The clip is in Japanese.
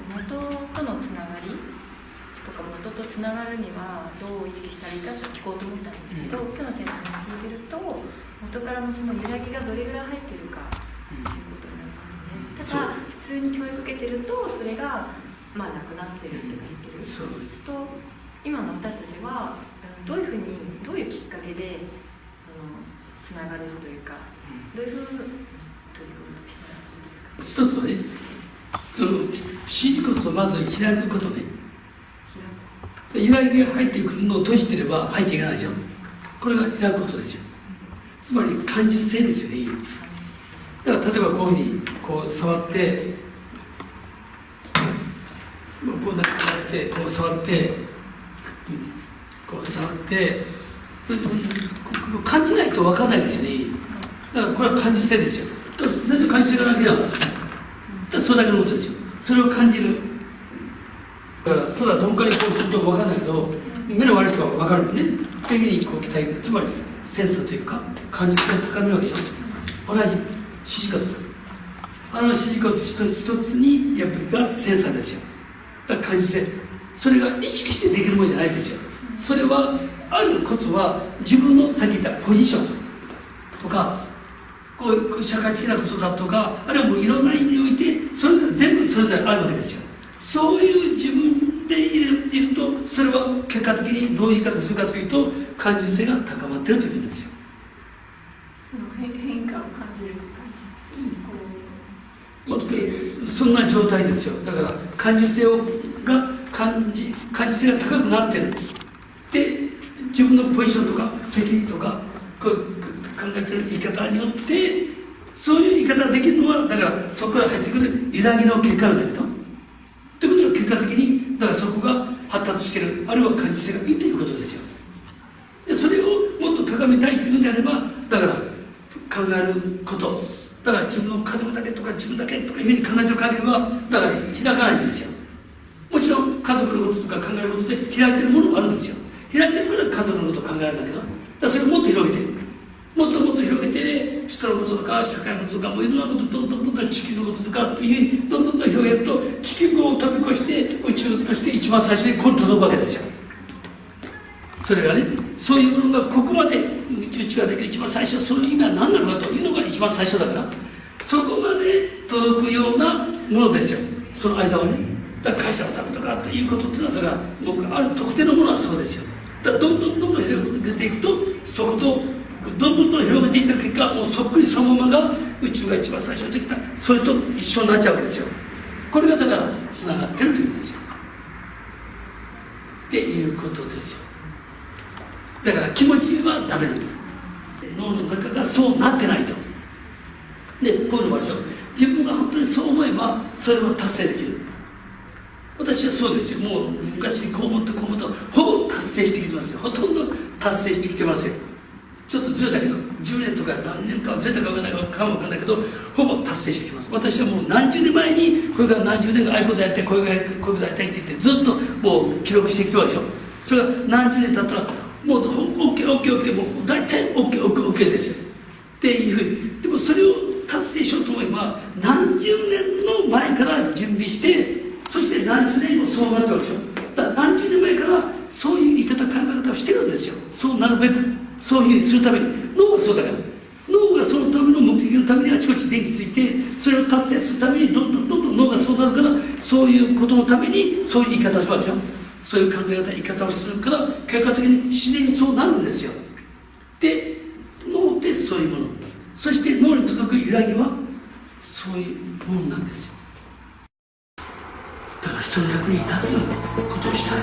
元とのつながりとか、元とつながるにはどう意識したらいいかと聞こうと思ったんですけど、今日の先生の話聞いてると、元からのその揺らぎがどれぐらい入ってるかということになりますね。ただ普通に教育受けてるとそれがなくなってるって書いてる。そうすると今の私たちはどういうふうに、どういうきっかけでつながるというか、どういうふうにしたらいいですか。一つはね、その指示こそまず開くことね。揺らぎが入ってくるのを閉じてれば入っていかないでしょ。これが開くことですよ。つまり感受性ですよね。だから例えばこういうふうにこう触って、こうなってこう触って、こう触って感じないと分かんないですよね。だからこれは感受性ですよ。全部感受性がなきゃ、それだけのことですよ。それを感じる。だからただどんかにこうすると分かんないけど、目の悪い人は分かるよね。っていうふうにこう期待、つまりセンサーというか感受性を高めるわけでしょ。同じ指示骨、指示骨一つ一つにやっぱりがセンサーですよ。だから感受性、それが意識してできるものじゃないですよ。それはあるコツは自分のさっき言ったポジションとか、こう社会的なことだとか、あるいはもういろんな意味においてそれぞれ全部それぞれあるわけですよ。そういう自分でいると、それは結果的にどういう言い方するかというと、感受性が高まっているということですよ。その変化を感じるという感じ、そんな状態ですよ。だから感受性感受性が高くなっている。で、自分のポジションとか責任とかこう考えている言い方によって、そういう言い方ができるのは、だからそこから入ってくる揺らぎの結果なんだけど、ということは結果的に、だからそこが発達している、あるいは感受性がいいということですよ。でそれをもっと高めたいというんであれば、だから考えること、だから自分の家族だけとか自分だけとかいうふうに考えてる限りは、だから開かないんですよ。もちろん家族のこととか考えることで開いてるものもあるんですよ。開いてるから家族のことを考えるんだけど、だからそれをもっと広げて、もっともっと広げて、人のこととか社会のこととか、もういろんなこと、どんどん地球のこととかという、どんどん広げると、地球を飛び越して宇宙として一番最初にここに届くわけですよ。それがね、そういうものがここまで宇宙ができる一番最初、その意味は何なのかというのが一番最初だから、そこまで届くようなものですよ。その間はね、だから会社のためとかということっていうのは、だから僕ある特定のものはそうですよ。だからどんどん広げていくと、そことどんどん広げていった結果、もうそっくりそのままが宇宙が一番最初にできた、それと一緒になっちゃうわけですよ。これがだからつながってるというんですよ。っていうことですよ。だから気持ちはダメなんです。脳の中がそうなってないと。で、こういうのもあるでしょ。自分が本当にそう思えばそれを達成できる。私はそうですよ。もう昔にこう思ってこう思ってほぼ達成してきてますよ。ほとんど達成してきてますよ。ちょっとずれたけど、10年とか何年かずれたか分からないけど、ほぼ達成してきます。私はもう何十年前にこれから何十年かああいうことやってこういうことやりたいって言ってずっともう記録してきてるわけでしょ。それが何十年経ったらもう OKOKOK もう大体 OKOKOK ですよっていうふうに。でもそれを達成しようと思えば何十年の前から準備して、そして何十年後そうなったわけでしょ。だから何十年前からそういう言い方考え方をしてるんですよ。そうなるべく、そういうふうにするために。脳はそうだから、脳がそのための目的のためにあちこち電気ついて、それを達成するためにどんどん脳がそうなるから、そういうことのためにそういう言い方をするわけでしょ。そういう考え方、言い方をするから、結果的に自然にそうなるんですよ。で、脳でそういうもの、そして脳に届く揺らぎはそういうものなんですよ。だから人の役に立つことをしたい。